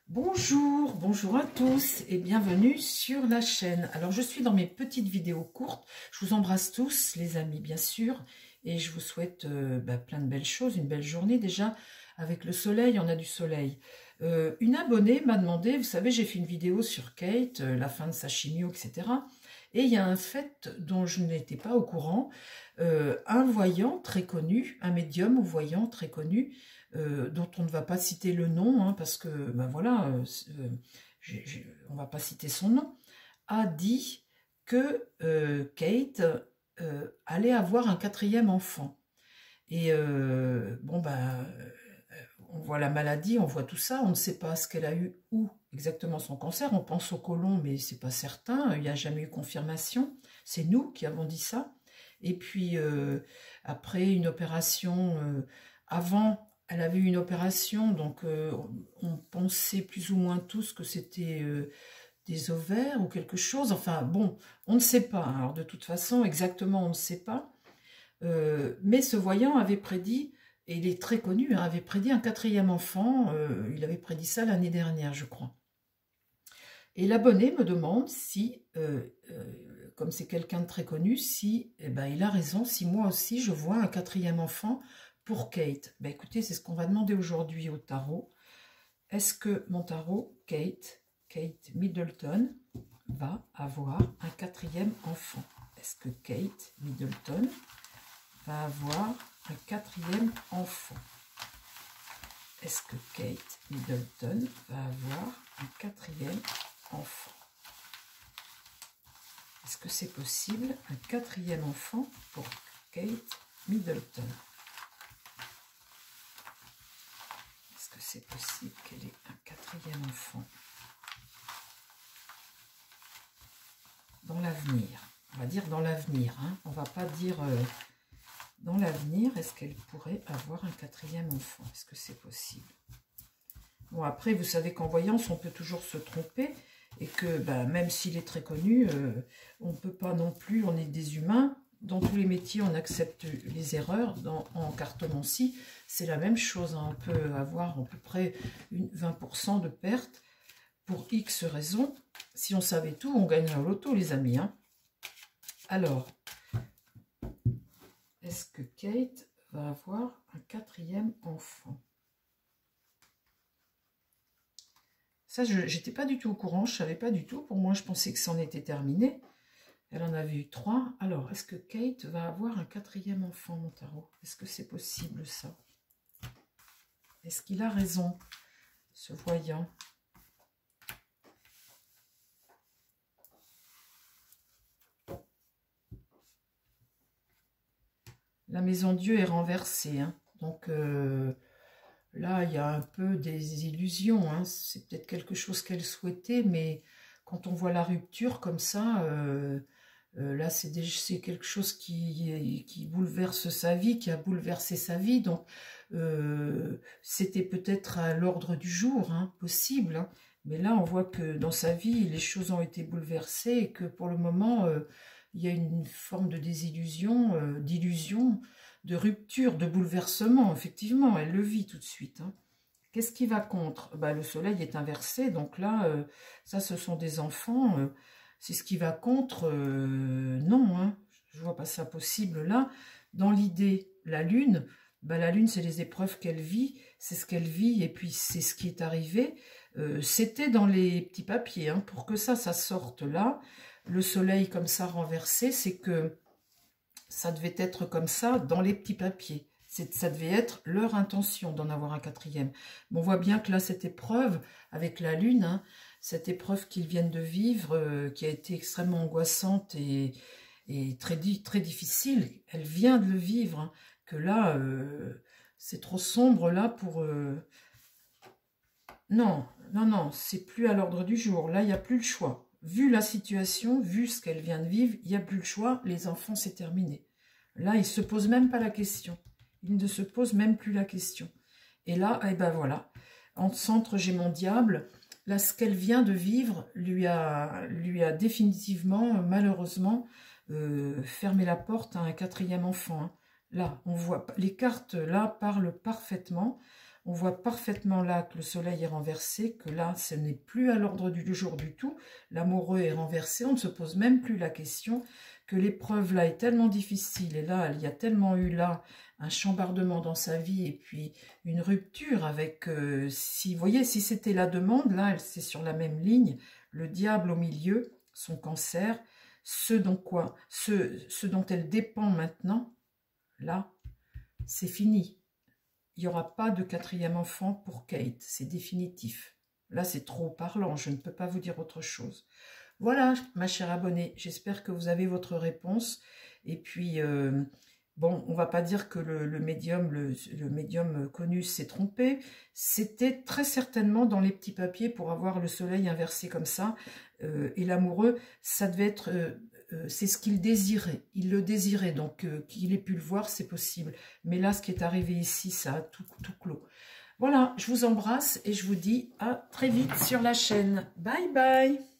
Bonjour, bonjour à tous et bienvenue sur la chaîne. Alors je suis dans mes petites vidéos courtes, je vous embrasse tous les amis bien sûr et je vous souhaite plein de belles choses, une belle journée déjà avec le soleil, on a du soleil. Une abonnée m'a demandé, vous savez j'ai fait une vidéo sur Kate, la fin de sa chimio etc. Et il y a un fait dont je n'étais pas au courant, un voyant très connu, un médium ou voyant très connu, dont on ne va pas citer le nom, hein, parce que, ben voilà, on ne va pas citer son nom, a dit que Kate allait avoir un 4e enfant. Et bon, ben, on voit la maladie, on voit tout ça, on ne sait pas ce qu'elle a eu, où exactement son cancer, on pense au côlon, mais c'est pas certain, il n'y a jamais eu confirmation, c'est nous qui avons dit ça. Et puis, après une opération, avant, elle avait eu une opération, donc on pensait plus ou moins tous que c'était des ovaires ou quelque chose. Enfin, bon, on ne sait pas. Alors, de toute façon, exactement, on ne sait pas. Mais ce voyant avait prédit, et il est très connu, hein, avait prédit un 4e enfant. Il avait prédit ça l'année dernière, je crois. Et l'abonné me demande si, comme c'est quelqu'un de très connu, si il a raison, si moi aussi je vois un 4e enfant pour Kate. Ben écoutez, c'est ce qu'on va demander aujourd'hui au tarot. Est-ce que mon tarot, Kate Middleton, va avoir un 4e enfant? Est-ce que Kate Middleton va avoir un 4e enfant? Est-ce que Kate Middleton va avoir un 4e enfant? Est-ce que c'est possible, un 4e enfant pour Kate Middleton? Est-ce que c'est possible qu'elle ait un 4e enfant dans l'avenir? On va dire dans l'avenir, hein. On ne va pas dire dans l'avenir, est-ce qu'elle pourrait avoir un 4e enfant? Est-ce que c'est possible? Bon, après, vous savez qu'en voyance, on peut toujours se tromper et que même s'il est très connu, on ne peut pas non plus, on est des humains. Dans tous les métiers, on accepte les erreurs. En cartomancie, c'est la même chose, hein. On peut avoir à peu près 20% de pertes pour X raisons. Si on savait tout, on gagnerait au loto, les amis, hein. Alors, est-ce que Kate va avoir un 4e enfant? Ça, je n'étais pas du tout au courant, je ne savais pas du tout. Pour moi, je pensais que c'en était terminé. Elle en avait eu 3. Alors, est-ce que Kate va avoir un 4e enfant, mon tarot? Est-ce que c'est possible, ça? Est-ce qu'il a raison, ce voyant? La maison Dieu est renversée, hein. Donc, là, il y a un peu des illusions, hein. C'est peut-être quelque chose qu'elle souhaitait, mais quand on voit la rupture comme ça, là, c'est quelque chose qui bouleverse sa vie, qui a bouleversé sa vie. Donc, c'était peut-être à l'ordre du jour, hein, possible, hein. Mais là, on voit que dans sa vie, les choses ont été bouleversées et que pour le moment, il y a une forme de désillusion, d'illusion, de rupture, de bouleversement. Effectivement, elle le vit tout de suite, hein. Qu'est-ce qui va contre? Le soleil est inversé, donc là, ça, ce sont des enfants. C'est ce qui va contre. Non, hein, je ne vois pas ça possible là. Dans l'idée, la lune, c'est les épreuves qu'elle vit, c'est ce qu'elle vit, et puis c'est ce qui est arrivé. C'était dans les petits papiers, hein, pour que ça sorte là. Le soleil comme ça renversé, c'est que ça devait être comme ça dans les petits papiers. Ça devait être leur intention d'en avoir un 4e. Mais on voit bien que là, cette épreuve, avec la lune, hein, cette épreuve qu'ils viennent de vivre, qui a été extrêmement angoissante et très difficile, elle vient de le vivre, hein, que là, c'est trop sombre là pour... Non, c'est plus à l'ordre du jour. Là, il n'y a plus le choix. Vu la situation, vu ce qu'elle vient de vivre, il n'y a plus le choix. Les enfants, c'est terminé. Là, il ne se pose même pas la question. Il ne se pose même plus la question. Et là, voilà. En centre, j'ai mon diable. Là, ce qu'elle vient de vivre lui a définitivement, malheureusement, fermé la porte à un 4e enfant, hein. Là, on voit, les cartes, là, parlent parfaitement. On voit parfaitement là que le soleil est renversé, que là, ce n'est plus à l'ordre du jour du tout. L'amoureux est renversé, on ne se pose même plus la question, que l'épreuve là est tellement difficile, et là, il y a tellement eu là un chambardement dans sa vie, et puis une rupture avec, si vous voyez, si c'était la demande, là, c'est sur la même ligne, le diable au milieu, son cancer, ce dont elle dépend maintenant, là, c'est fini. Il n'y aura pas de 4e enfant pour Kate, c'est définitif. Là, c'est trop parlant, je ne peux pas vous dire autre chose. Voilà, ma chère abonnée, j'espère que vous avez votre réponse. Et puis, bon, on ne va pas dire que le médium connu s'est trompé. C'était très certainement dans les petits papiers pour avoir le soleil inversé comme ça. Et l'amoureux, ça devait être... c'est ce qu'il désirait. Il le désirait, donc qu'il ait pu le voir, c'est possible. Mais là, ce qui est arrivé ici, ça a tout clos. Voilà, je vous embrasse et je vous dis à très vite sur la chaîne. Bye bye.